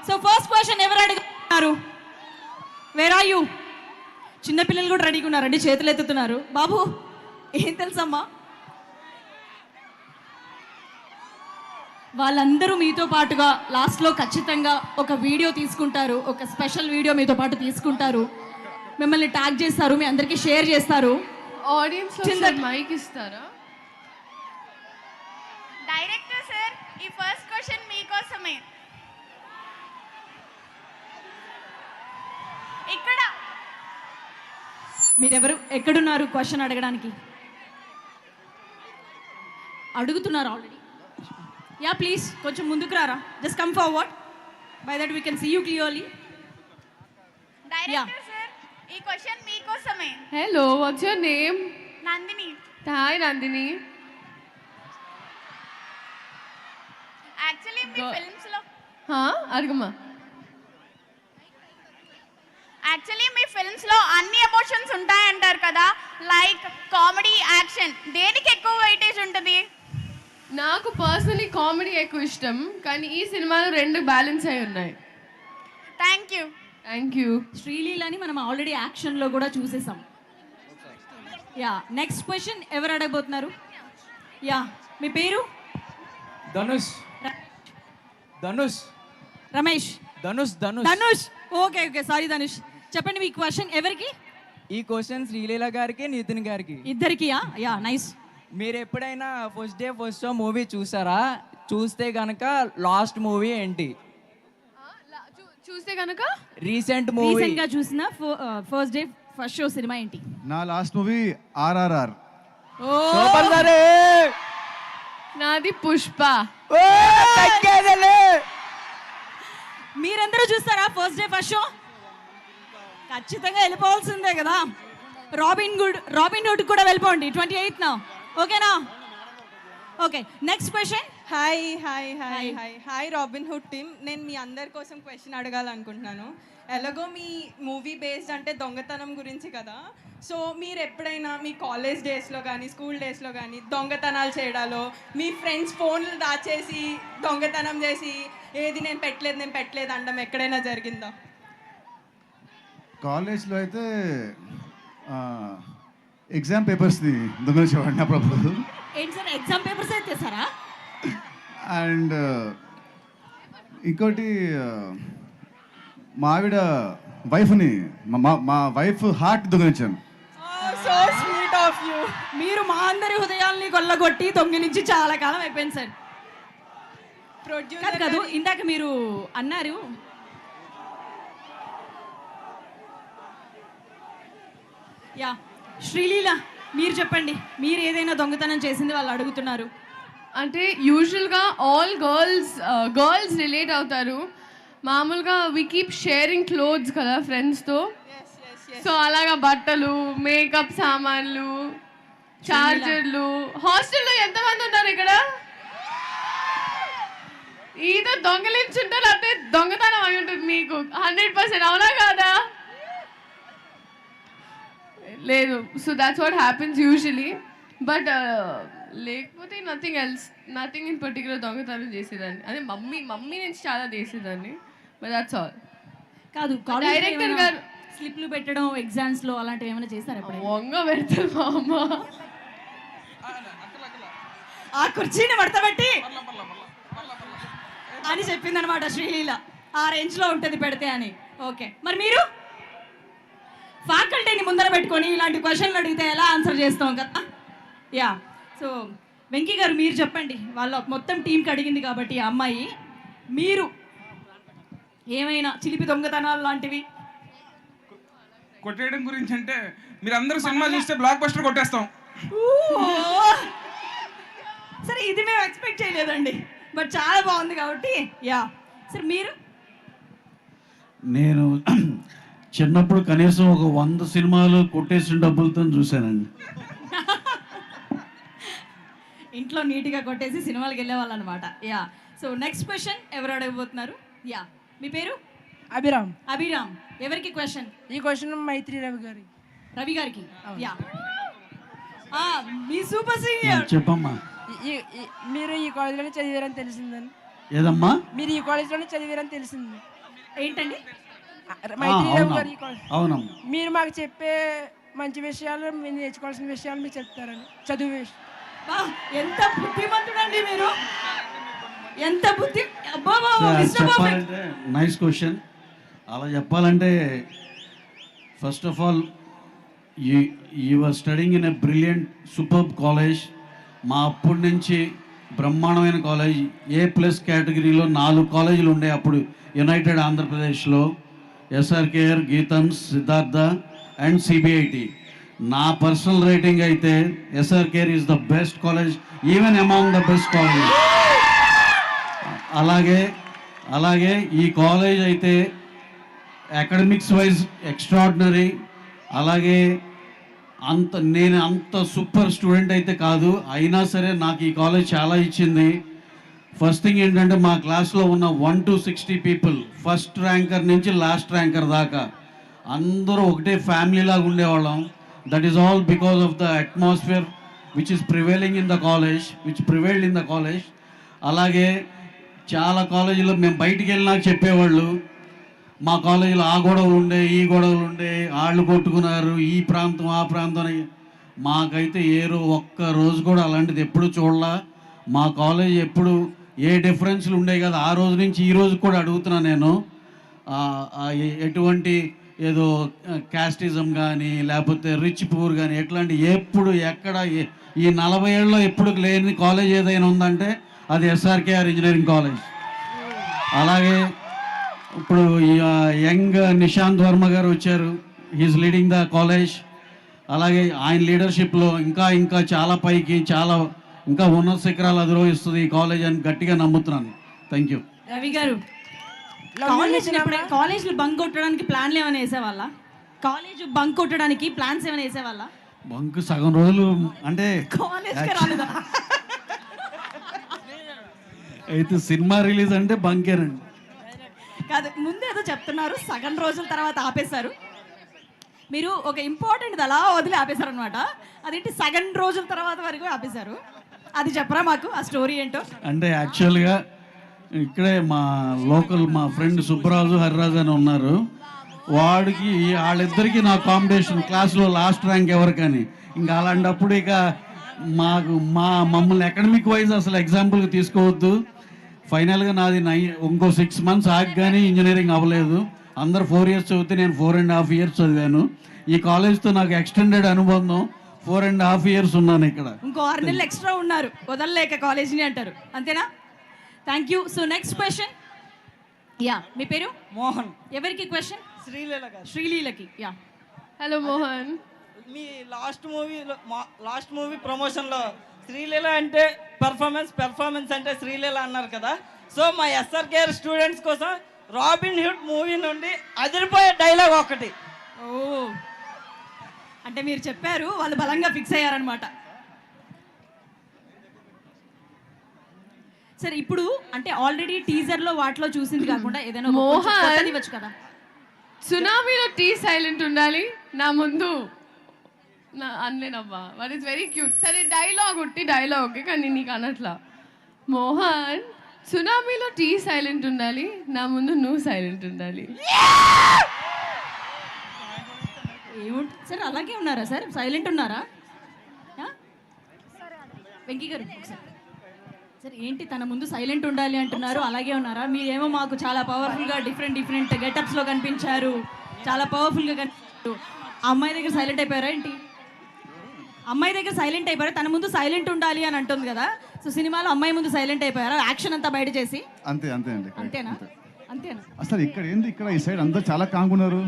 So first question ఎవరు అడుగుతున్నారు? Where are you? చిన్నపిల్లలు కూడా రెడీగా ఉన్నారండి, చేతులు ఎత్తుతున్నారు. బాబు ఏం తెలుసమ్మా? వాళ్ళందరూ మీతో పాటుగా లాస్ట్లో ఖచ్చితంగా ఒక వీడియో తీసుకుంటారు, ఒక స్పెషల్ వీడియో మీతో పాటు తీసుకుంటారు, మిమ్మల్ని ట్యాగ్ చేస్తారు, మీ అందరికీ షేర్ చేస్తారు. ఆడియన్స్ మైక్ ఇస్తారా? డైరెక్టర్ సార్, ఈ ఫస్ట్ క్వశ్చన్ మీకోసమే. ఇక్కడ మీరెవరు, ఎక్కడున్నారు క్వశ్చన్ అడగడానికి? అడుగుతున్నారు ఆల్రెడీ. యా ప్లీజ్ కొంచెం ముందుకు రారా, just come forward, by that we can see you clearly. Director sir, ఈ క్వశ్చన్ మీకోసమే. Hello, what's your name? Nandini. Hi Nandini. Actually మీ ఫిల్మ్స్ లో అడగమ్మా. యాక్చువల్లీ మీ ఫిల్మ్స్ లో అన్ని ఎమోషన్స్ ఉంటాయంటారు కదా, లైక్ కామెడీ, యాక్షన్, దేనికి ఎక్కువ వెయిటేజ్ ఉంటుంది? నాకు పర్సనలీ కామెడీ ఎక్కువ ఇష్టం, కానీ ఈ సినిమాలో రెండు బ్యాలెన్స్ అయి ఉన్నాయి. Thank you. Thank you. శ్రీలీలని మనం ఆల్రెడీ యాక్షన్లో కూడా చూసేసాం. యా, నెక్స్ట్ క్వశ్చన్ ఎవరు అడగబోతున్నారు? యా, మీ పేరు? Dhanush. Dhanush. Ramesh. Dhanush. Dhanush. Dhanush. Okay okay, sorry Dhanush. చెప్పండి మీ క్వశ్చన్ ఎవరికి? ఈ క్వశ్చన్ శ్రీలీల గారికి, నితిన్ గారికి, ఇద్దరికి. Yeah nice. మీరు ఎప్పుడైనా first day first show movie చూసారా? చూస్తే గనక లాస్ట్ మూవీ ఏంటి? చూస్తే కనుక రీసెంట్ మూవీ. రీసెంట్ గా చూసిన first day first show cinema ఏంటి? నా లాస్ట్ మూవీ ఆర్ఆర్ఆర్. సూపర్ సరే. నాది పుష్ప. మీరందరూ చూస్తారా ఫస్ట్ డే ఫస్ట్ షో? ఖచ్చితంగా వెళ్ళిపోవాల్సిందే కదా. రాబిన్ హుడ్ కూడా వెళ్ళిపోండి 28న. ఓకేనా? Okay, next question. Hi hi hi hi hi robin hood team, నేను మీ అందరి కోసం క్వశ్చన్ అడగాలనుకుంటున్నాను. ఎలాగో మీ మూవీ బేస్డ్ అంటే దొంగతనం గురించి కదా, సో మీరు ఎప్పుడైనా మీ కాలేజ్ డేస్లో కానీ స్కూల్ డేస్లో కానీ దొంగతనాలు చేయడాలో, మీ ఫ్రెండ్స్ ఫోన్లు దాచేసి దొంగతనం చేసి ఏది నేను పెట్టలేదు అనడం ఎక్కడైనా జరిగిందా? కాలేజ్లో అయితే ఎగ్జామ్ పేపర్స్ని దొంగలించేవాడిని అప్పుడప్పుడు. ఏంటి సార్, ఎగ్జామ్ పేపర్స్ అయితే సారా? అండ్ ఇంకోటి మా ఆవిడ వైఫ్ని, మా వైఫ్ హార్ట్ దొంగలించాను. So sweet of you. మీరు మా అందరి హృదయాల్ని కొల్లగొట్టి దొంగిలించి చాలా కాలం అయిపోయింది సార్. ప్రొడ్యూసర్ కాదు, ఇందాక మీరు అన్నారు యా, శ్రీలీల మీరు చెప్పండి, మీరు ఏదైనా దొంగతనం చేసింది వాళ్ళు అడుగుతున్నారు. అంటే యూజువల్గా ఆల్ గర్ల్స్ రిలేట్ అవుతారు. మామూలుగా వి కీప్ షేరింగ్ క్లోత్స్ కదా ఫ్రెండ్స్తో. సో అలాగా బట్టలు, మేకప్ సామాన్లు, చార్జర్లు. హాస్టల్లో ఎంతమంది ఉన్నారు ఇక్కడ? ఈతో దొంగలించుంటారు, అంటే దొంగతనం అయి ఉంటుంది మీకు 100%. అవునా కాదా? లేదు. So that's what happens usually. But లేకపోతే nothing else, nothing in particular దొంగతనం చేసేదాన్ని. అదే మమ్మీ నుంచి చాలా చేసేదాన్ని. But that's all. కాదు, డైరెక్టర్ గారు స్లిప్లు పెట్టడం ఎగ్జామ్స్ లో అలాంటివి ఏమైనా చేశారు ఎప్పుడైనా? వంగ పెడతారు మా అమ్మ. ఆ కుర్చీని పడతబట్టి అని చెప్పిందనమాట శ్రీలీల. ఆ రేంజ్ లో ఉంటుంది పెడితే అని. ఓకే, మరి మీరు ఫ్యాకల్టీని ముందర పెట్టుకొని ఇలాంటి క్వశ్చన్లు అడిగితే ఎలా ఆన్సర్ చేస్తాం కదా. యా, సో వెంకీ గారు మీరు చెప్పండి, వాళ్ళ మొత్తం టీంకి అడిగింది కాబట్టి ఆ అమ్మాయి, మీరు ఏమైనా చిలిపి దొంగతనాలు లాంటివి? కొట్టేయడం గురించి అంటే మీరు అందరూ సినిమా చూస్తే బ్లాక్ బస్టర్ కొట్టేస్తాం. సరే, ఇది మేము ఎక్స్పెక్ట్ చేయలేదండి, బట్ చాలా బాగుంది కాబట్టి. యా, సరే మీరు? నేను చిన్నప్పుడు కనీసం ఒక 100 సినిమాలు కొట్టేసిన డబ్బులతో చూశానండి. ఇంట్లో నీట్గా కొట్టేసి సినిమాలకు వెళ్ళేవాళ్ళు అనమాట. యా, సో నెక్స్ట్ క్వశ్చన్ ఎవరు అడగబోతున్నారు? యా, మీ పేరు? అభిరామ్. అభిరామ్. ఎవరికి క్వశ్చన్? ఈ క్వశ్చన్ మైత్రి రవి గారి. రవి గారికి. యా, మీ సూపర్ సీనియర్. చెప్పమ్మా. మీరు ఈ కాలేజీలోనే చదివారని తెలిసిందని. ఏదమ్మా? మీరు ఈ కాలేజ్లోనే చదివారని తెలిసింది. ఏంటండి? మైత్రి రవి గారు ఈ కాలేజ్. అవునమ్మా. మీరు మాకు చెప్పే మంచి విషయాలు, మీరు నేర్చుకోవాల్సిన విషయాలు మీరు చెప్తారని, చదువు విషయం. బా, ఎంత బుద్ధిమంతుడండి మీరు, ఎంత బుద్ధి. అబ్బా చెప్పాలంటే నైస్ క్వశ్చన్. అలా చెప్పాలంటే first of all you are studying in a brilliant superb college. మా అప్పటి నుంచి బ్రహ్మాండమైన కాలేజ్. A+ కేటగిరీలో 4 కాలేజీలు ఉండే అప్పుడు యునైటెడ్ ఆంధ్రప్రదేశ్లో. SRKR, Geetham's, Siddhartha and CBIT. నా పర్సనల్ రేటింగ్ అయితే SRKR is the best college, even among the best college. అలాగే ఈ కాలేజ్ అయితే అకాడమిక్స్ వైజ్ ఎక్స్ట్రాడినరీ. అలాగే నేను అంత సూపర్ స్టూడెంట్ అయితే కాదు, అయినా సరే నాకు ఈ కాలేజ్ చాలా ఇచ్చింది. ఫస్ట్ థింగ్ ఏంటంటే మా క్లాస్లో ఉన్న 1 to 60 పీపుల్, ఫస్ట్ ర్యాంకర్ నుంచి లాస్ట్ ర్యాంకర్ దాకా అందరూ ఒకటే ఫ్యామిలీ లాగా ఉండేవాళ్ళం. That is all because of the atmosphere which is prevailing in the college, which prevailed in the college. అలాగే చాలా కాలేజీలో మేము బయటికి వెళ్ళినాక చెప్పేవాళ్ళు, మా కాలేజీలో ఆ గొడవలు ఉండే, ఈ గొడవలు ఉండే, వాళ్ళు కొట్టుకున్నారు, ఈ ప్రాంతం ఆ ప్రాంతం అని. మాకైతే ఒక్క రోజు కూడా అలాంటిది ఎప్పుడు చూడలా. మా కాలేజ్ ఎప్పుడు ఏ డిఫరెన్స్లు ఉండేవి కదా, ఆ రోజు నుంచి ఈ రోజు కూడా అడుగుతున్నాను నేను. ఎటువంటి ఏదో క్యాస్టిజం కానీ లేకపోతే రిచ్ పూర్ కానీ ఎట్లాంటి ఎప్పుడు ఎక్కడ ఈ 40 ఏళ్ళలో ఎప్పుడు లేని కాలేజ్ ఏదైనా ఉందంటే అది SRKR ఇంజనీరింగ్ కాలేజ్. అలాగే ఇప్పుడు యంగ్ నిశాంత్ వర్మ గారు వచ్చారు, హీఈస్ లీడింగ్ ద కాలేజ్. అలాగే ఆయన లీడర్షిప్లో ఇంకా చాలా పైకి చాలా ఇంకా ఉన్నత శిఖరాలు అధిరోహిస్తుంది ఈ కాలేజ్ అని గట్టిగా నమ్ముతున్నాను. Thank you. రవి గారు, కాలేజ్లో బంక్ కొట్టడానికి ప్లాన్లు ఏమైనా వేసేవాళ్ళ? కాలేజ్ బంక్ కొట్టడానికి ప్లాన్స్ ఏమైనా వేసేవాళ్ళ? బంక్ సగం రోజులు అంటే కాలేజ్కి రాలేదా? అయితే సినిమా రిలీజ్ అంటే బంకేనండి. కాదు, ముందు ఏదో చెప్తున్నారు, సగం రోజుల తర్వాత ఆపేశారు. మీరు ఒక ఇంపార్టెంట్ అలా వదిలి ఆపేశారు అనమాట. అదేంటి సగం రోజుల తర్వాత వరకు ఆపేశారు, అది చెప్పరా మాకు, ఆ స్టోరీ ఏంటో? అంటే యాక్చువల్గా ఇక్కడే మా లోకల్ మా ఫ్రెండ్ సుబ్బరాజు, హరిరాజు అని ఉన్నారు. వాళ్ళిద్దరికీ నా కాంపిటీషన్, క్లాస్లో లాస్ట్ ర్యాంక్ ఎవరికని. ఇంకా అలాంటప్పుడు ఇక మమ్మల్ని అకాడమిక్ వైజ్ అసలు ఎగ్జాంపుల్గా తీసుకోవద్దు. ఫైనల్గా నాది ఇంకో 6 months ఆగి కానీ ఇంజనీరింగ్ అవ్వలేదు. అందరు 4 years చదివితే నేను 4.5 years చదివాను. ఈ కాలేజ్తో నాకు ఎక్స్టెండెడ్ అనుబంధం, 4.5 years ఉన్నాను ఇక్కడ. ఇంకో 6 నెలలు ఎక్స్ట్రా ఉన్నారు, వదలలేక కాలేజీని అంటారు, అంతేనా? Thank you. So next question. Yeah, మీ పేరు? మోహన్. ఎవరికి క్వశ్చన్? శ్రీలీల గారు. శ్రీలీలకి. Yeah, hello Mohan. మీ లాస్ట్ మూవీ ప్రమోషన్లో శ్రీలీల అంటే పెర్ఫార్మెన్స్ అంటే శ్రీలీల అన్నారు కదా. సో మా SRKR స్టూడెంట్స్ కోసం రాబిన్ హుడ్ మూవీ నుండి అదిరిపోయే డైలాగ్ ఒకటి. ఓ, అంటే మీరు చెప్పారు, వాళ్ళు బలంగా ఫిక్స్ అయ్యారనమాట. సరే, ఇప్పుడు అంటే ఆల్రెడీ టీజర్లో వాటిలో చూసింది కాకుండా ఏదైనా మోహన్ ఇవ్వచ్చు కదా. సునామీలో టీ సైలెంట్ ఉండాలి, నా ముందు నా అనలేనమ్మా, బట్ ఇట్స్ వెరీ క్యూట్. సరే డైలాగ్ ఓకే, కానీ నీకు అనట్లా. మోహన్, సునామీలో టీ సైలెంట్ ఉండాలి, నా ముందు నువ్వు సైలెంట్ ఉండాలి. ఏముంటుంది సార్, అలాగే ఉన్నారా సార్? సైలెంట్ ఉన్నారా? వెంకీ గారు ఒకసారి సార్, ఏంటి తన ముందు సైలెంట్ ఉండాలి అంటున్నారు, అలాగే ఉన్నారా? మీరేమో మాకు చాలా పవర్ఫుల్గా డిఫరెంట్ గెటప్స్లో కనిపించారు, చాలా పవర్ఫుల్గా కనిపించారు. అమ్మాయి దగ్గర సైలెంట్ అయిపోయారా ఏంటి? అమ్మాయి దగ్గర సైలెంట్ అయిపోయారా? తన ముందు సైలెంట్ ఉండాలి అని అంటుంది కదా. సో సినిమాలో అమ్మాయి ముందు సైలెంట్ అయిపోయారా? యాక్షన్ అంతా బయట చేసి అంతే అండి. అంతేనా? అసలు ఇక్కడ ఈ సైడ్ అందరూ చాలా కాంగ్ ఉన్నారు.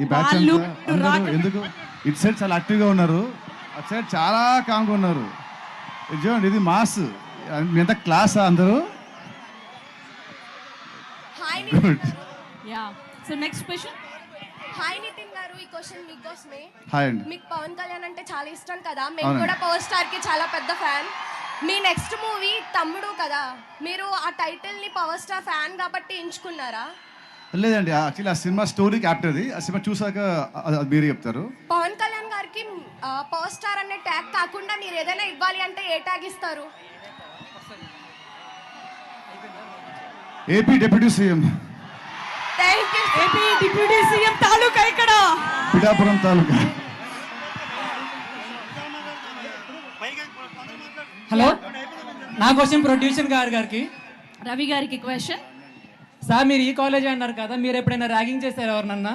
ఈ బ్యాచ్ అందరూ ఎందుకు ఇటు సైడ్ చాలా యాక్టివ్గా ఉన్నారు, అటు సైడ్ చాలా కాంగ్ ఉన్నారు. ఇది చూడండి, ఇది మాస్. ఎంత క్లాస్ అందరూ. Yeah, so next question. Hi Nitin గారు, ఈ క్వశ్చన్ మీకోసమే. హాయ్ అండి. మీకు పవన్ కళ్యాణ్ అంటే చాలా ఇష్టం కదా, మేము కూడా పవర్ స్టార్ కి చాలా పెద్ద ఫ్యాన్. మీ నెక్స్ట్ మూవీ తమ్ముడు కదా, మీరు ఆ టైటిల్ ని పవర్ స్టార్ ఫ్యాన్ కాబట్టి ఎంచుకున్నారా? లేదండి, యాక్చువల్లీ ఆ సినిమా స్టోరీ క్యాప్టర్ది. ఆ సినిమా చూసాక అది మీరే చెప్తారు. పవన్ కళ్యాణ్ గారికి పవర్ స్టార్ అనే ట్యాగ్ కాకుండా మీరు ఏదైనా ఇవ్వాలి అంటే ఏ ట్యాగ్ ఇస్తారు? AP deputy CM, thank you. AP deputy CM తాలూకా ఇక్కడ. పిఠాపురం తాలూకా. హలో, నా క్వశ్చన్ ప్రొడ్యూసర్ గారికి. రవి గారికి క్వశ్చన్. సార్, మీరు ఈ కాలేజ్ అన్నారు కదా, మీరు ఎప్పుడైనా ర్యాగింగ్ చేశారు ఎవరినన్నా?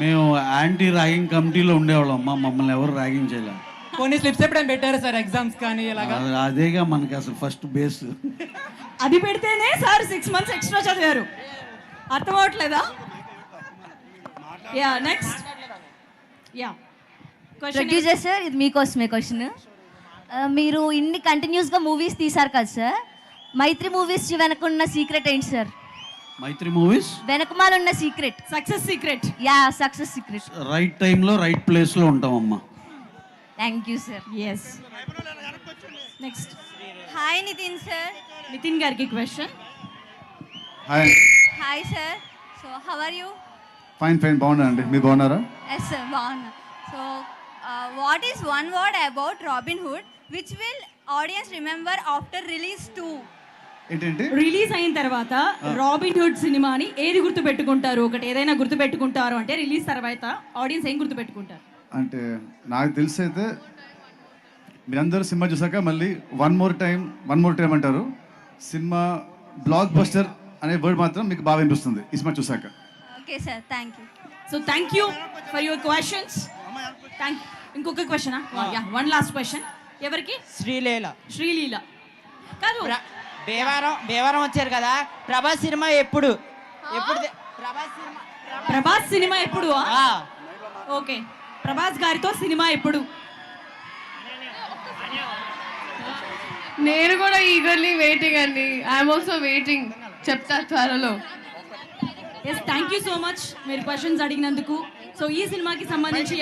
మేము యాంటీ ర్యాగింగ్ కమిటీలో ఉండేవాళ్ళం అమ్మా, మమ్మల్ని ఎవరు ర్యాగింగ్ చేయలేదు. కొన్ని స్లిప్స్ ఎప్పుడైనా పెట్టారు సార్ ఎగ్జామ్స్ కానీ ఇలాగా? అదేగా మనకి అసలు ఫస్ట్ బేస్. అది పెడితేనే సార్ 6 months ఎక్స్ట్రా చదివారు. అర్థం అవట్లేదా? Yeah, next. Yeah, question. Producer sir, ఇది మీకోసమే క్వశ్చన్. మీరు ఇన్ని కంటిన్యూస్గా మూవీస్ తీశారు కదా సార్, మైత్రి మూవీస్ వెనకున్న సీక్రెట్ ఏంటి సార్? మైత్రి మూవీస్ వెనకమాల ఉన్న secret, success secret. Yeah, success secret. Right టైంలో రైట్ ప్లేస్లో ఉంటామమ్మా. Thank you sir. Yes. Next. Hi Nithin sir. Nithin గారికి question. Hi. Hi sir. So how are you? Fine fine, బాగున్నారండి. మీరు బాగున్నారా? ఎస్ సార్, బాగున్నా. So what is one word about robin hood which will audience remember after release 2? ఏంటంటే release అయిన తర్వాత robin hood సినిమాని ఏది గుర్తు పెట్టుకుంటారు? ఒకటి ఏదైనా గుర్తు పెట్టుకుంటారు అంటే రిలీజ్ తర్వాత ఆడియన్స్ ఏం గుర్తు పెట్టుకుంటారు? అంటే నాకు తెలిసి అయితే మీరందరూ సినిమా చూసాక మళ్ళీ వన్ మోర్ టైం అంటారు. సినిమా బ్లాక్ బస్టర్ అనే వర్డ్ మాత్రం మీకు బాగా వినిపిస్తుంది ఈ సినిమా చూసాక. Okay sir, thank you. So thank you for your questions. ఇంకొక question. Yeah, one last question. ఎవరికి? శ్రీలీల. శ్రీలీల కాదు, భీమవరం వచ్చారు కదా, ప్రభాస్ సినిమా ఎప్పుడు? ప్రభాస్ సినిమా ఎప్పుడు? ఓకే, ప్రభాస్ గారితో సినిమా ఎప్పుడు? నేను కూడా ఈగర్లీ వెయిటింగ్ అండి. I'm also waiting. చెప్తా త్వరలో. Yes, thank you so much మీరు క్వశ్చన్స్ అడిగినందుకు. సో ఈ సినిమాకి సంబంధించి